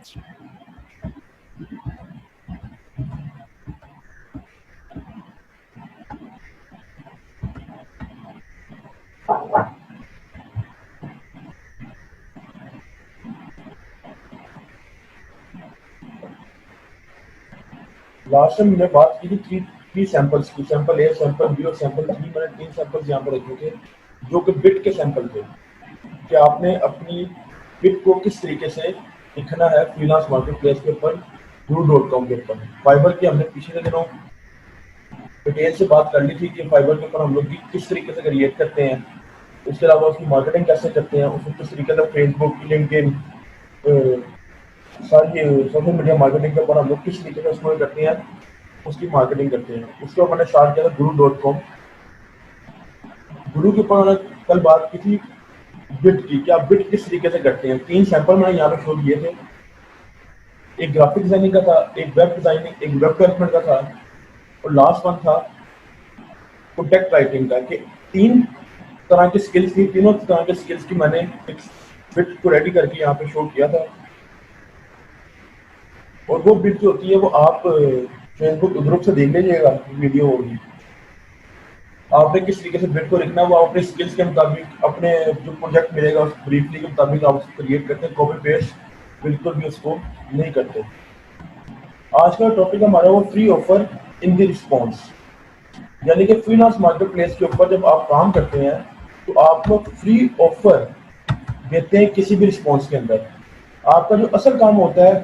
Last time मैंने बात की थी थ्री थ्री सैंपल्स की, सैंपल ए, सैंपल बी और सैंपल सी। मैंने 3 सैंपल्स यहाँ पर रखे थे जो कि बिट के सैंपल थे कि आपने अपनी बिट को किस तरीके से लिखना है फ्रीलांस मार्केट प्लेस के ऊपर, guru.com के ऊपर। फाइबर की हमने पिछले दिनों डिटेल से बात कर ली थी कि फाइबर के ऊपर हम लोग किस तरीके से क्रिएट करते हैं, उसके अलावा उसकी मार्केटिंग कैसे करते हैं, उसको किस तरीके से फेसबुक, लिंक्डइन, सारी सोशल मीडिया मार्केटिंग के ऊपर हम लोग किस तरीके से उसको करते हैं, उसकी मार्केटिंग करते हैं। उसके ऊपर मैंने स्टार्ट किया था guru.com। गुरु के ऊपर मैंने कल बात की थी बिट की, कि आप बिट किस तरीके से करते हैं। 3 सैंपल मैंने यहाँ पे शो किए थे, एक ग्राफिक डिजाइनिंग का था, एक वेब डिजाइनिंग, एक वेब डेवलपमेंट का था, और लास्ट वन था कॉन्टेक्ट राइटिंग का। कि 3 तरह की स्किल्स थी, तीनों तरह के स्किल्स की मैंने एक बिट को रेडी करके यहाँ पे शो किया था। और वो बिट जो होती है वो आप फेसबुक ग्रुप से देख लीजिएगा, वीडियो होगी। आपने किस तरीके से बिट को लिखना है वो अपने स्किल्स के मुताबिक, अपने जो प्रोजेक्ट मिलेगा उस ब्रीफली के मुताबिक आप उसको क्रिएट करते हैं। कॉपी पेस्ट बिल्कुल भी उसको नहीं करते। आज का टॉपिक हमारा वो free offer in the response, यानी कि फ्रीलांस मार्केट प्लेस के ऊपर जब आप काम करते हैं तो आप लोग फ्री ऑफर देते हैं किसी भी रिस्पॉन्स के अंदर। आपका जो असल काम होता है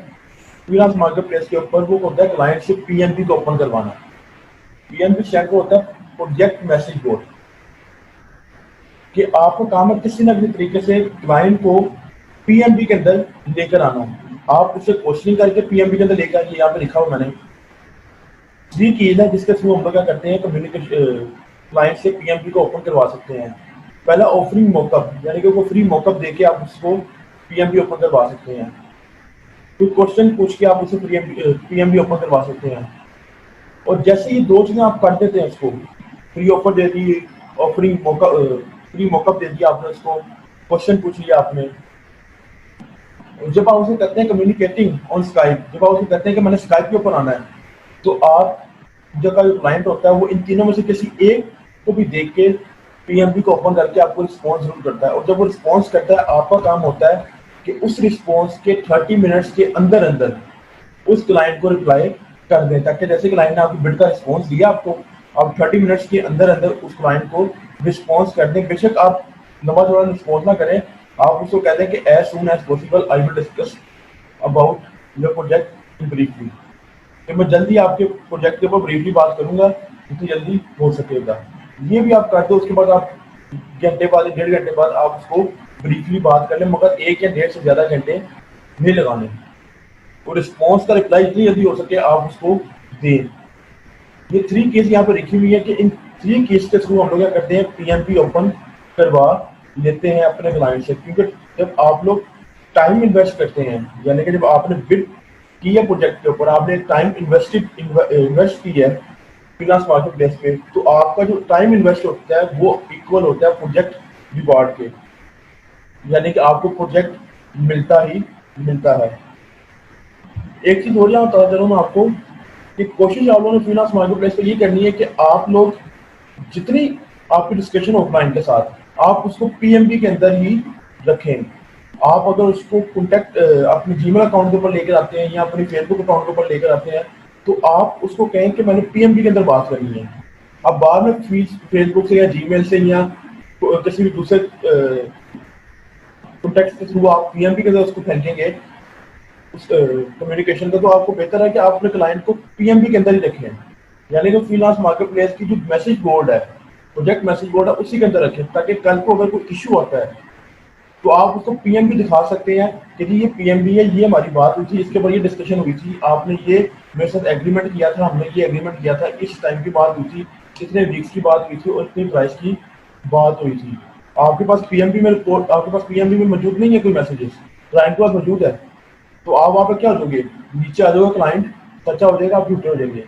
फ्रीलांस मार्केट प्लेस के ऊपर वो होता है क्लाइंट से पीएनबी को ओपन करवाना। पीएनबी स्टैंड को होता है प्रोजेक्ट मैसेज बोर्ड, कि आपको काम है किसी न किसी तरीके से क्लाइंट को पीएनबी के अंदर लेकर आना। आप उसे क्वेश्चनिंग करके पीएनबी के अंदर लेकर आइए। यहाँ पे लिखा हुआ मैंने 3 कीज है जिसके थ्रू हम लोग क्या करते हैं, कम्युनिकेशन क्लाइंट से पीएनबी को ओपन करवा सकते हैं। पहला ऑफरिंग मॉकअप, यानी कि वो फ्री मॉकअप देके आप उसको पीएनबी ओपन करवा सकते हैं। कोई क्वेश्चन पूछ के आप उसे पीएनबी ओपन करवा सकते हैं। और जैसे ही 2 चीजें आप कर देते हैं, उसको फ्री ऑफर दे दी, ऑफरिंग मॉकअप, फ्री मॉकअप दे दिया आपने, उसको क्वेश्चन पूछ लिया आपने। जब आप उसे कहते हैं कम्युनिकेटिंग ऑन स्काइप, जब आप उसे कहते हैं कि मैंने स्काइप के ऊपर आना है, तो आप जो का जो क्लाइंट होता है वो इन तीनों में से किसी एक को भी देख के पीएनबी को ओपन करके आपको रिस्पॉन्स जरूर करता है। और जब वो रिस्पॉन्स करता है, आपका काम होता है कि उस रिस्पॉन्स के 30 मिनट्स के अंदर अंदर उस क्लाइंट को रिप्लाई कर दें, ताकि जैसे क्लाइंट ने आपकी बिड का रिस्पॉन्स दिया आपको, आप 30 मिनट्स के अंदर अंदर उस क्लाइंट को रिस्पॉन्स कर दें। बेशक आप लंबा चौड़ा रिस्पॉन्स ना करें, आप उसको कह दें कि as soon as possible I will discuss about your project in briefly, कि मैं जल्दी आपके प्रोजेक्ट के ऊपर ब्रीफली बात करूंगा जितनी जल्दी हो सकेगा। ये भी आप कर दो, उसके बाद आप घंटे बाद, 1.5 घंटे बाद आप उसको ब्रीफली बात कर लें, मगर 1 या 1.5 से ज्यादा घंटे नहीं लगाने। और रिस्पॉन्स का रिप्लाई जितनी जल्दी हो सके आप उसको दें। ये 3 केस यहाँ पर लिखी हुई है कि इन 3 केस के थ्रू हम लोग क्या करते हैं, पीएनबी ओपन करवा लेते हैं अपने क्लाइंट से। क्योंकि जब आप लोग टाइम इन्वेस्ट करते हैं, यानी कि जब आपने बिड की है प्रोजेक्ट के ऊपर, आपने टाइम इन्वेस्ट की है फ्रीलांस मार्केट प्लेस पे, तो आपका जो टाइम इन्वेस्ट होता है वो इक्वल होता है प्रोजेक्ट रिवॉर्ड के, यानी कि आपको प्रोजेक्ट मिलता ही मिलता है। एक चीज और यहाँ बता दे रहा हूँ मैं आपको कि कोशिश आप लोगों ने फ्रीलांस मार्केट प्लेस पे ये करनी है कि आप लोग जितनी आपकी डिस्कशन हो क्लाइंट के साथ, आप उसको पीएमबी के अंदर ही रखें। आप अगर उसको कॉन्टेक्ट अपने जीमेल अकाउंट के ऊपर लेकर आते हैं या अपने फेसबुक अकाउंट के ऊपर लेकर आते हैं, तो आप उसको कहें कि मैंने पीएमबी के अंदर बात करनी है। अब बाद में फेसबुक से या जीमेल से या किसी भी दूसरे कॉन्टेक्ट के थ्रू आप पीएमबी के अंदर उसको फेंकेंगे उस कम्युनिकेशन का, तो आपको बेहतर है कि आप अपने क्लाइंट को पीएमबी के अंदर ही रखें। यानी कि फ्रीलांस मार्केट प्लेस की जो मैसेज बोर्ड है, प्रोजेक्ट मैसेज बोर्ड है, उसी के अंदर रखें, ताकि कल को अगर कोई इशू आता है तो आप उसको पीएमबी दिखा सकते हैं कि जी ये पीएमबी है, ये हमारी बात हुई थी, इसके ऊपर ये डिस्कशन हुई थी, आपने ये मेरे साथ एग्रीमेंट किया था, हमने ये एग्रीमेंट किया था, इस टाइम की बात हुई थी, इतने वीक्स की बात हुई थी और इतनी प्राइस की बात हुई थी। आपके पास पीएमबी में रिपोर्ट, आपके पास पीएमबी में मौजूद नहीं है कोई मैसेजेस, क्लाइंट के पास मौजूद है, तो आप वहाँ पे क्या हो जाओगे, नीचे आ जाओगे, क्लाइंट सच्चा हो जाएगा, आप झूठे हो जाएंगे।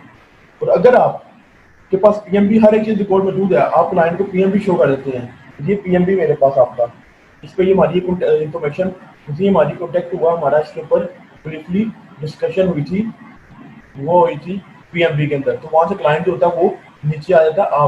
और अगर आपके पास पीएमबी हर एक चीज रिकॉर्ड मौजूद है, आप क्लाइंट को पीएमबी शो कर देते हैं, ये पीएमबी मेरे पास आपका, इस पर ये हमारी इंफॉर्मेशन, हमारी कॉन्टेक्ट हुआ हमारा इसके ऊपर ब्रीफली डिस्कशन हुई थी, वो हुई थी पीएमबी के अंदर। तो वहां से क्लाइंट जो होता है वो नीचे आ जाता है, आप